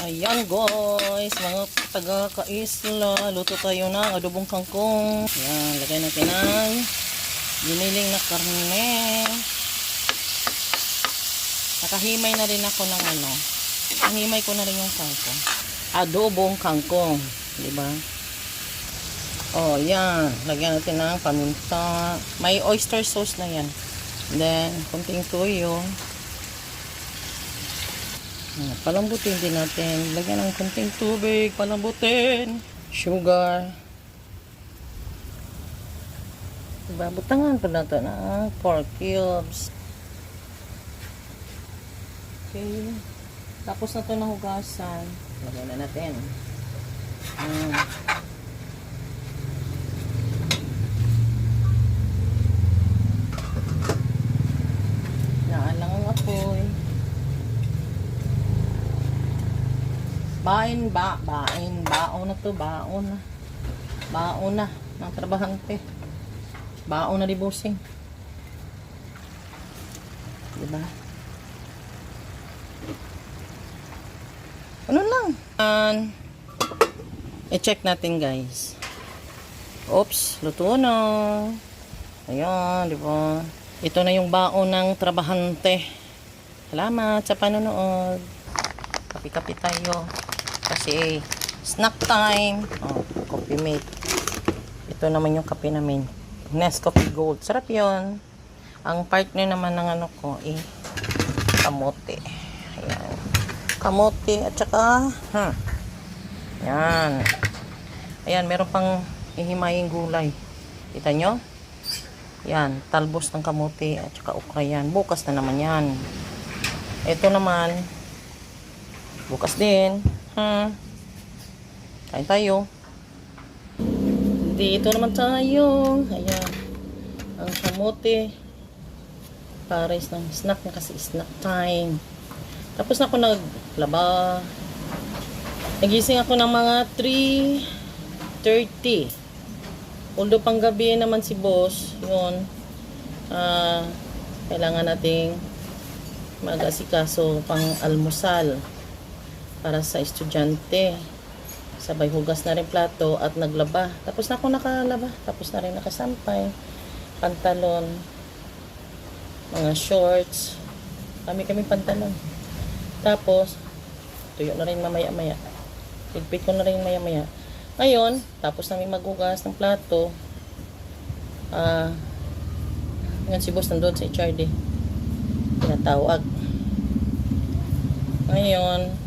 Ayan guys, mga taga-kaisla, luto tayo ng adobong kangkong. Ayan, lagay natin ng giniling na karne. Nakahimay na rin ako ng nahimay ko na rin yung kangkong. Adobong kangkong, di ba? Oh, yan. Lagyan natin ng paminta. May oyster sauce na yan. Then, kunting toyo. Palambutin din natin. Lagyan ng konting tubig. Palambutin. Sugar. Diba? Butangan pa natin ng pork cubes. Okay. Tapos na ito nahugasan. Lagyan na natin. Naan lang ang apoy. Baon na to, baon na ng trabahante, baon na di bossing, diba? Ano lang, i-check natin guys. Oops, luto na. Ayan, diba? Ito na yung baon ng trabahante. Salamat sa panonood. Kapi-kapi tayo kasi snack time. Oh, coffee mate. Ito naman yung kape namin, Nescafe Gold. Sarap yun. Ang partner naman ng kamote. Ayan, kamote at saka ayan. Ayan, meron pang ihimaying gulay. Kita nyo? Yan, talbos ng kamote at saka okra yan. Bukas na naman yan. Ito naman bukas din. Kain tayo. Dito naman tayo. Ayan. Ang kamote. Pares ng snack na kasi snack time. Tapos na ako naglaba. Nagising ako ng mga 3:30. Although pang gabi naman si boss. Yun. Kailangan nating mag-asikaso pang almusal para sa estudyante. Sabay hugas na rin plato at naglaba. Tapos na ako nakalaba. Tapos na rin nakasampay. Pantalon. Mga shorts. Kami pantalon. Tapos, tuyo na rin mamaya-maya. Ligpit ko na rin maya-maya. Ngayon, tapos namin maghugas ng plato. Ngayon si boss nandun sa HRD. Pinatawag. Ngayon,